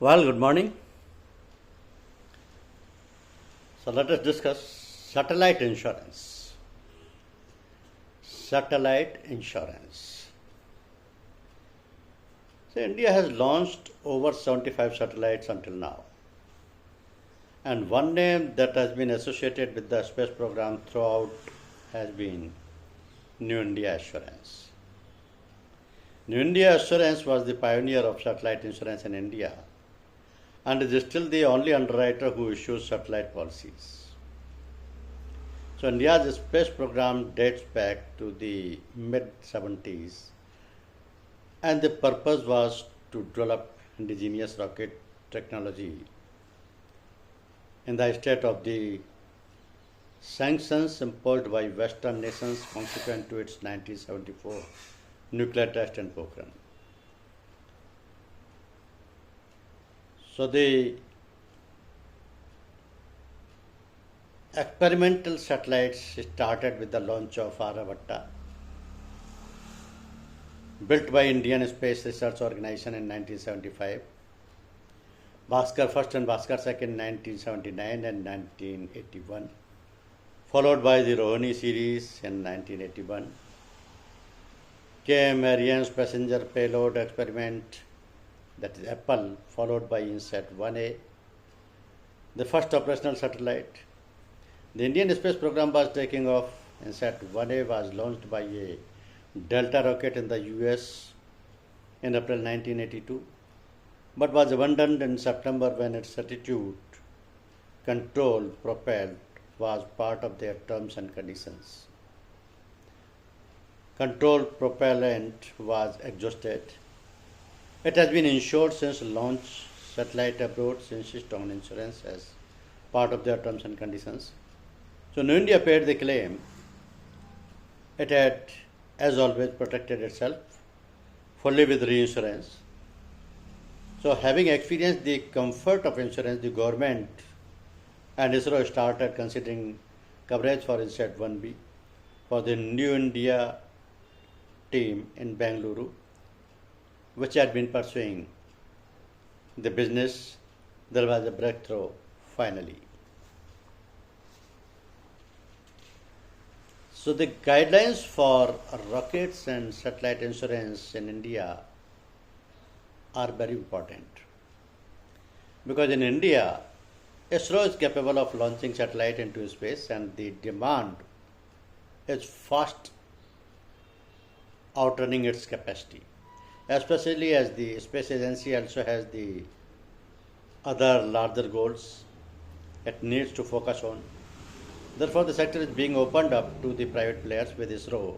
Well, good morning. So let us discuss satellite insurance. Satellite insurance. So India has launched over 75 satellites until now. And one name that has been associated with the space program throughout has been New India Assurance. New India Assurance was the pioneer of satellite insurance in India and is still the only underwriter who issues satellite policies. So India's space program dates back to the mid 70s, and the purpose was to develop indigenous rocket technology in the state of the sanctions imposed by Western nations consequent to its 1974 nuclear test in Pokhran. So the experimental satellites started with the launch of Aryabhatta, built by Indian Space Research Organization in 1975, Bhaskar first and Bhaskar second in 1979 and 1981, followed by the Rohini series in 1981, came Ariane's passenger payload experiment, that is Apple, followed by INSAT 1A, the first operational satellite. The Indian space program was taking off. INSAT 1A was launched by a Delta rocket in the US in April 1982, but was abandoned in September when its attitude control propelled was part of their terms and conditions. Control propellant was exhausted. It has been insured since launch. Satellite abroad insist on insurance as part of their terms and conditions. So New India paid the claim. It had, as always, protected itself fully with reinsurance. So having experienced the comfort of insurance, the government and ISRO started considering coverage for INSAT 1B for the New India team in Bengaluru, which had been pursuing the business. There was a breakthrough finally. So the guidelines for rockets and satellite insurance in India are very important, because in India, ISRO is capable of launching satellite into space, and the demand is fast outrunning its capacity, especially as the space agency also has the other larger goals it needs to focus on. Therefore, the sector is being opened up to the private players, with ISRO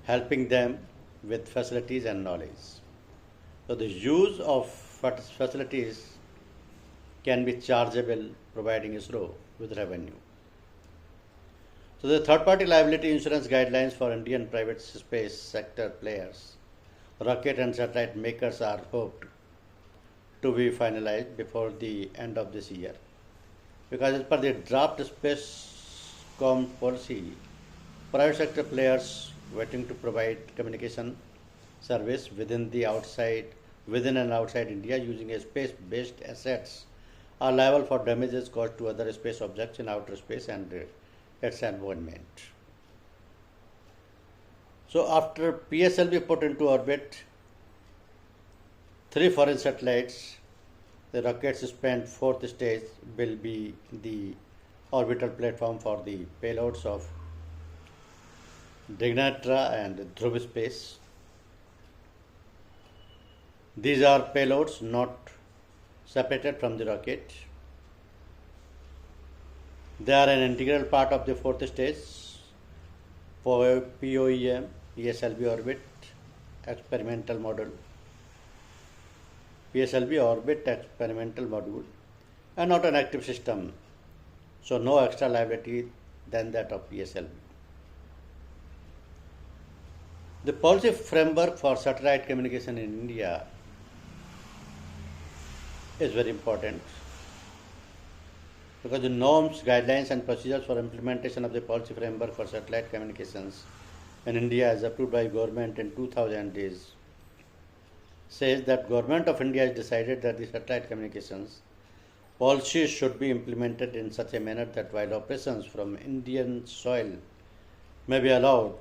helping them with facilities and knowledge. So the use of facilities can be chargeable, providing ISRO with revenue. So the third-party liability insurance guidelines for Indian private space sector players, rocket and satellite makers, are hoped to be finalized before the end of this year. Because as per the draft Spacecom policy, private sector players waiting to provide communication service within and outside India using a space-based assets are liable for damages caused to other space objects in outer space and its environment. So after PSLV put into orbit 3 foreign satellites, the rocket's spent fourth stage will be the orbital platform for the payloads of Dignatra and Dhruv Space. These are payloads not separated from the rocket. They are an integral part of the fourth stage for POEM, PSLV orbit experimental module, PSLV orbit experimental module, and not an active system. So no extra liability than that of PSLV. The policy framework for satellite communication in India is very important, because the norms, guidelines and procedures for implementation of the policy framework for satellite communications in India as approved by government in 2000 is says that Government of India has decided that the satellite communications policies should be implemented in such a manner that while operations from Indian soil may be allowed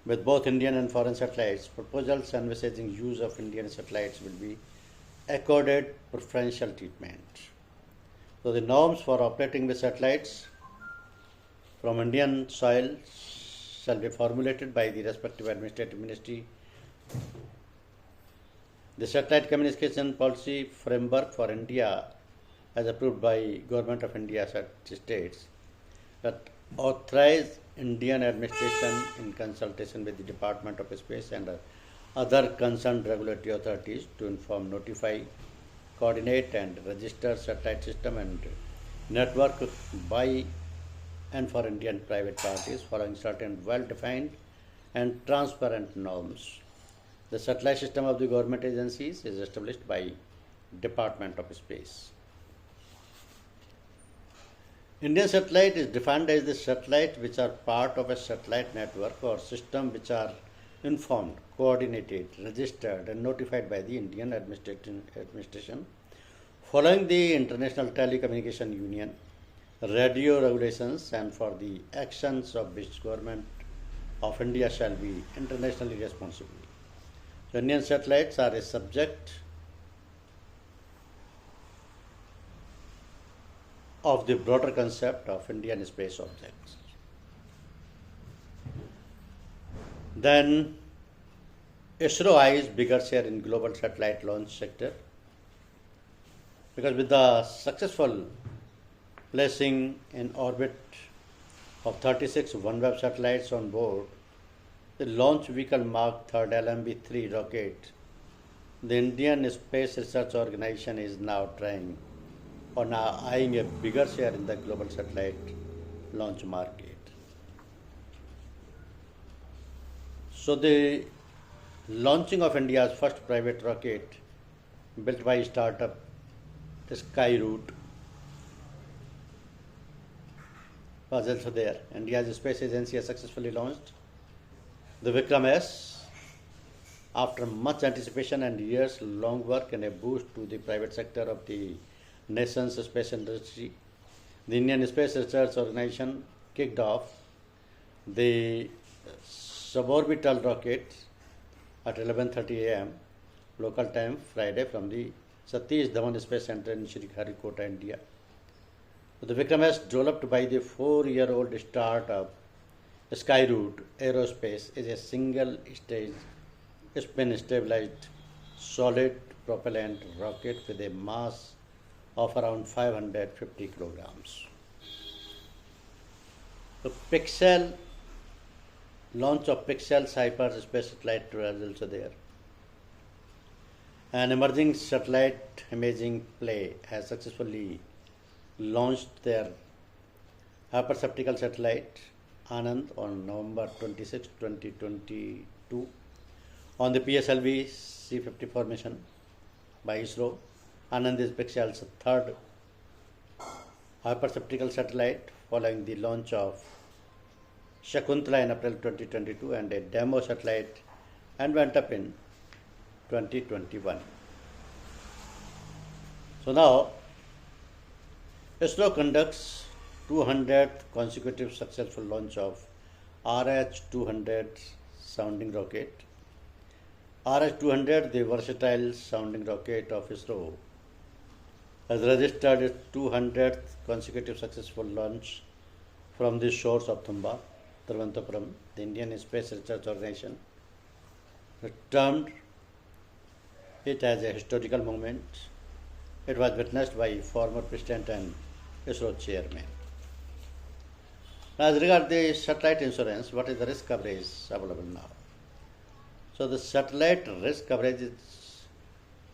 with both Indian and foreign satellites, proposals envisaging use of Indian satellites will be accorded preferential treatment. So the norms for operating with satellites from Indian soil shall be formulated by the respective administrative ministry. The satellite communication policy framework for India, as approved by Government of India, states that authorize Indian administration in consultation with the Department of Space and other concerned regulatory authorities to inform, notify, coordinate and register satellite system and network by and for Indian private parties following certain well-defined and transparent norms. The satellite system of the government agencies is established by Department of Space. Indian satellite is defined as the satellite which are part of a satellite network or system which are informed, coordinated, registered and notified by the Indian administration following the International Telecommunication Union radio regulations and for the actions of which Government of India shall be internationally responsible. The Indian satellites are a subject of the broader concept of Indian space objects. Then ISRO eyes bigger share in global satellite launch sector because with the successful placing in orbit of 36 OneWeb satellites on board the launch vehicle Mark 3rd LMB-3 rocket, the Indian Space Research Organization is now trying or now eyeing a bigger share in the global satellite launch market. So the launching of India's first private rocket built by startup Skyroot was also there. India's space agency has successfully launched the Vikram S after much anticipation and years long work and a boost to the private sector of the nation's space industry. The Indian Space Research Organization kicked off the suborbital rocket at 11:30 a.m. local time Friday from the Satish Dhawan Space Center in Sriharikota, India. The Vikram S, developed by the 4-year-old startup Skyroot Aerospace, is a single-stage spin-stabilized solid propellant rocket with a mass of around 550 kilograms. The Pixel launch of Pixel's hyperspace satellite was also there. An emerging satellite imaging play has successfully launched their hyperceptical satellite Anand on November 26, 2022 on the PSLV C-54 mission by ISRO. Anand is Pixel's third hyperceptical satellite following the launch of Shakuntala in April 2022 and a demo satellite and went up in 2021. So now ISRO conducts 200th consecutive successful launch of RH-200 sounding rocket. RH-200, the versatile sounding rocket of ISRO, has registered its 200th consecutive successful launch from the shores of Thumba, Thiruvananthapuram. The Indian Space Research Organization termed it as a historical moment. It was witnessed by former President and ISRO Chairman. As regards the satellite insurance, what is the risk coverage available now? So the satellite risk coverage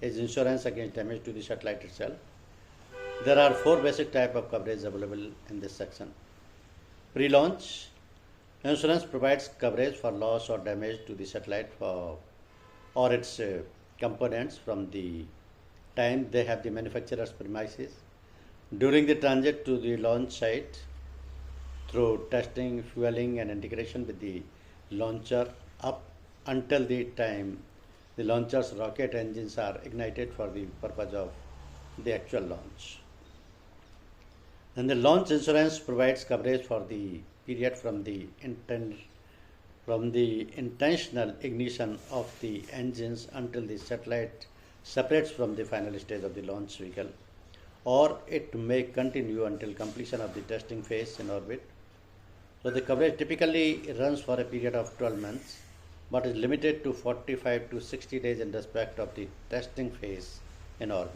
is insurance against damage to the satellite itself. There are 4 basic types of coverage available in this section. Pre-launch insurance provides coverage for loss or damage to the satellite or its components from the time they have the manufacturer's premises, during the transit to the launch site, through testing, fueling and integration with the launcher up until the time the launcher's rocket engines are ignited for the purpose of the actual launch. And the launch insurance provides coverage for the period from the intentional ignition of the engines until the satellite separates from the final stage of the launch vehicle, or it may continue until completion of the testing phase in orbit. So the coverage typically runs for a period of 12 months, but is limited to 45 to 60 days in respect of the testing phase in orbit.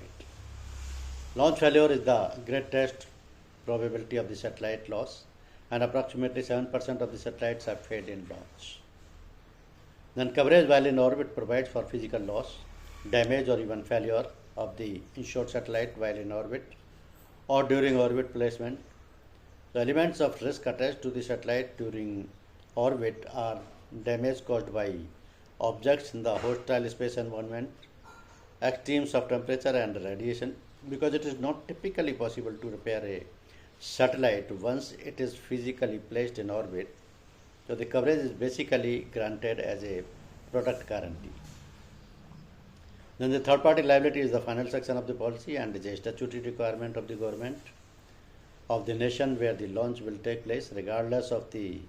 Launch failure is the greatest probability of the satellite loss, and approximately 7% of the satellites have failed in launch. Then coverage while in orbit provides for physical loss, damage or even failure of the insured satellite while in orbit or during orbit placement. The elements of risk attached to the satellite during orbit are damage caused by objects in the hostile space environment, extremes of temperature and radiation, because it is not typically possible to repair a satellite once it is physically placed in orbit. So the coverage is basically granted as a product guarantee. Then the third party liability is the final section of the policy and is a statutory requirement of the government of the nation where the launch will take place, regardless of the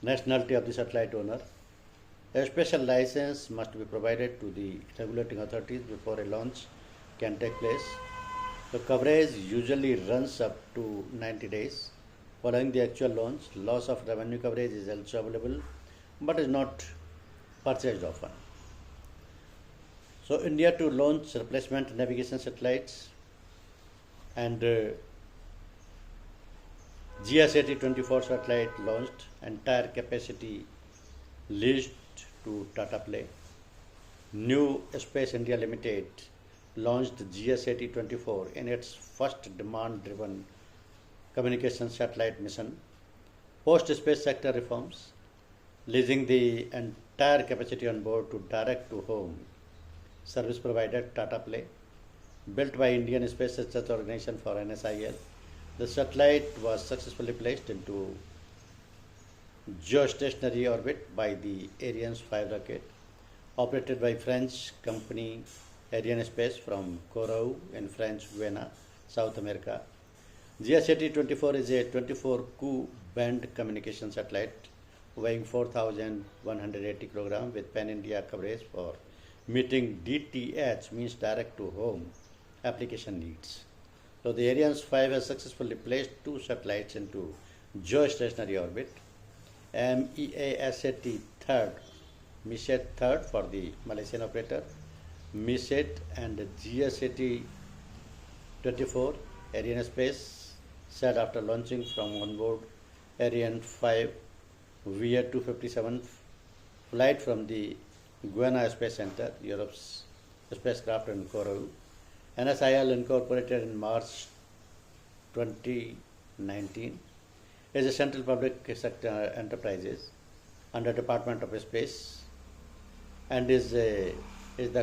nationality of the satellite owner. A special license must be provided to the regulating authorities before a launch can take place. The coverage usually runs up to 90 days following the actual launch. Loss of revenue coverage is also available but is not purchased often. So India to launch replacement navigation satellites, and GS8024 satellite launched, entire capacity leased to Tata Play. New Space India Limited launched GS8024 in its first demand-driven communication satellite mission. Post-space sector reforms, leasing the entire capacity on board to direct-to-home service provider Tata Play, built by Indian Space Research Organization for NSIL. The satellite was successfully placed into geostationary orbit by the Ariane 5 rocket, operated by French company Arianespace from Kourou in French Guiana, South America. GS8024 is a 24 band communication satellite weighing 4,180 kg with pan-India coverage for meeting DTH, means direct to home application needs. So the Ariane 5 has successfully placed two satellites into geostationary orbit. MEASAT third, MESAT third for the Malaysian operator, MESAT, and GS8024 Arianespace said after launching from onboard Ariane 5 via 257 flight from the Guiana Space Center, Europe's spacecraft in Kourou. NSIL incorporated in March 2019 is a central public sector enterprises under Department of Space and is the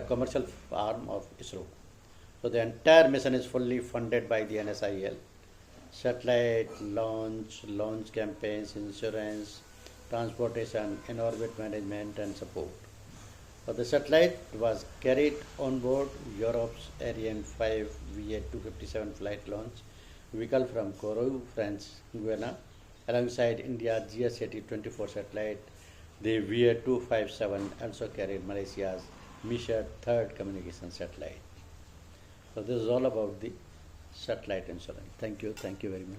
commercial arm of ISRO. So the entire mission is fully funded by the NSIL. Satellite launch campaigns, insurance, transportation, in-orbit management and support. So the satellite was carried on board Europe's Ariane 5 VA257 flight launch vehicle from Kourou, French Guiana, alongside India's GS8024 satellite. The VA257 also carried Malaysia's MESAT third communication satellite. So this is all about the satellite insurance. Thank you very much.